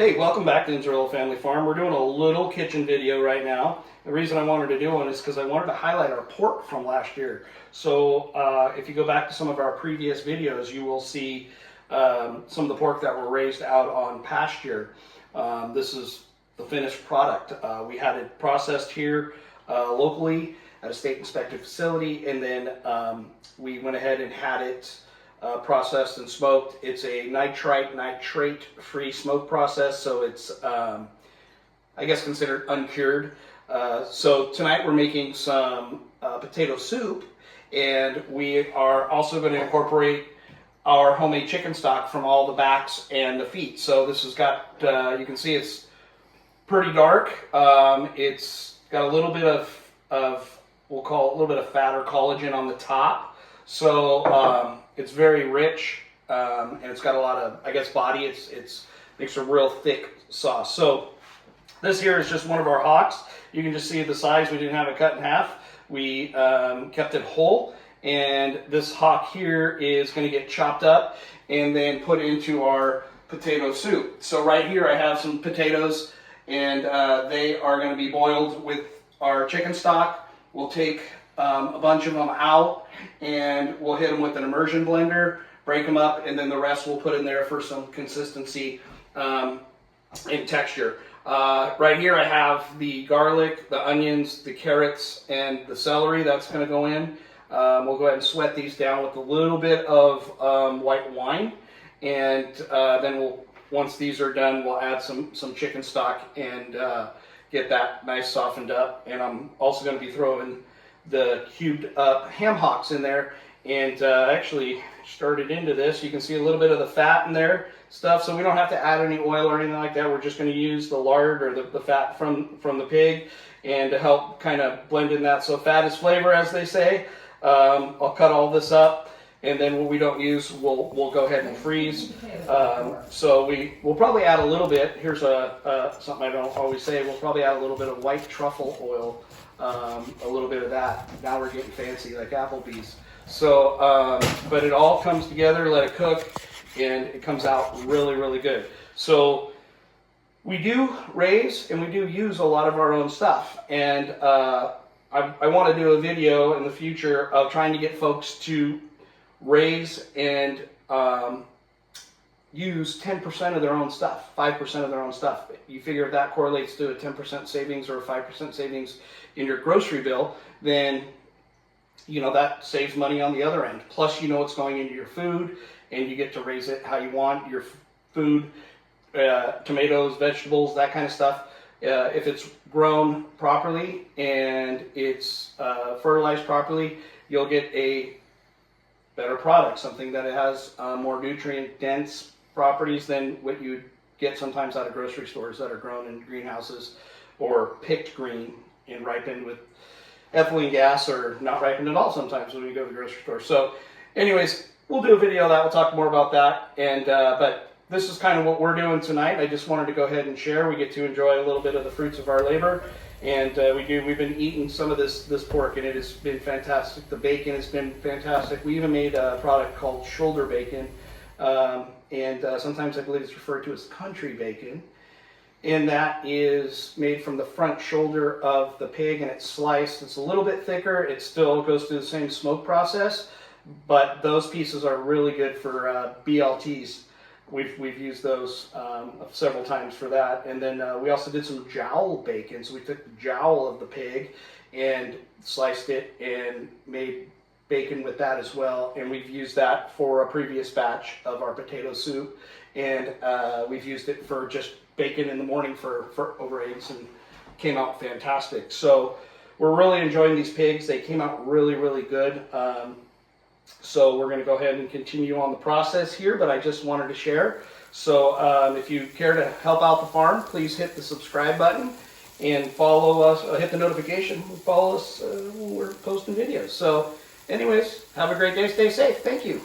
Hey, welcome back to Inzerlo Family Farm. We're doing a little kitchen video right now. The reason I wanted to do one is because I wanted to highlight our pork from last year. So if you go back to some of our previous videos, you will see some of the pork that were raised out on pasture. This is the finished product. We had it processed here locally at a state inspected facility, and then we went ahead and had it processed and smoked. It's a nitrate-free smoke process, so it's I guess considered uncured. So tonight we're making some potato soup, and we are also going to incorporate our homemade chicken stock from all the backs and the feet. So this has got, you can see it's pretty dark. It's got a little bit of, we'll call it a little bit of fat or collagen on the top. So it's very rich, and it's got a lot of, I guess, body. It's makes a real thick sauce. So this here is just one of our hocks. You can just see the size. We didn't have it cut in half. We kept it whole, and this hock here is going to get chopped up and then put into our potato soup. So right here I have some potatoes, and they are going to be boiled with our chicken stock. We'll take a bunch of them out, and we'll hit them with an immersion blender, break them up, and then the rest we'll put in there for some consistency and texture. Right here I have the garlic, the onions, the carrots, and the celery that's going to go in. We'll go ahead and sweat these down with a little bit of white wine, and then once these are done, we'll add some chicken stock and get that nice softened up. And I'm also going to be throwing the cubed up ham hocks in there, and actually started into this. You can see a little bit of the fat in there stuff, so we don't have to add any oil or anything like that. We're just going to use the lard or the fat from the pig, and to help kind of blend in that. So fat is flavor, as they say. I'll cut all this up, and then what we don't use we'll go ahead and freeze. So we'll probably add a little bit. Here's something I don't always say. We'll probably add a little bit of white truffle oil. A little bit of that. Now we're getting fancy like Applebee's. So, but it all comes together, let it cook, and it comes out really, really good. So we do raise and we do use a lot of our own stuff. And I want to do a video in the future of trying to get folks to raise and use 10% of their own stuff, 5% of their own stuff. You figure if that correlates to a 10% savings or a 5% savings in your grocery bill, then you know that saves money on the other end. Plus, you know what's going into your food, and you get to raise it how you want your food, tomatoes, vegetables, that kind of stuff. If it's grown properly and it's fertilized properly, you'll get a better product, something that has more nutrient-dense properties than what you get sometimes out of grocery stores that are grown in greenhouses or picked green and ripened with ethylene gas, or not ripened at all sometimes when you go to the grocery store. So anyways, we'll do a video of that. We'll talk more about that. And but this is kind of what we're doing tonight. I just wanted to go ahead and share. We get to enjoy a little bit of the fruits of our labor. And we've been eating some of this pork, and it has been fantastic. The bacon has been fantastic. We even made a product called shoulder bacon, and sometimes I believe it's referred to as country bacon. And that is made from the front shoulder of the pig, and it's sliced. It's a little bit thicker. It still goes through the same smoke process, but those pieces are really good for BLTs. We've used those several times for that. And then we also did some jowl bacon. So we took the jowl of the pig and sliced it and made bacon with that as well. And we've used that for a previous batch of our potato soup. And we've used it for just bacon in the morning for over eggs, and came out fantastic. So we're really enjoying these pigs. They came out really, really good. So we're going to go ahead and continue on the process here, but I just wanted to share. So if you care to help out the farm, please hit the subscribe button and follow us, hit the notification, follow us when we're posting videos. So anyways, have a great day, stay safe. Thank you.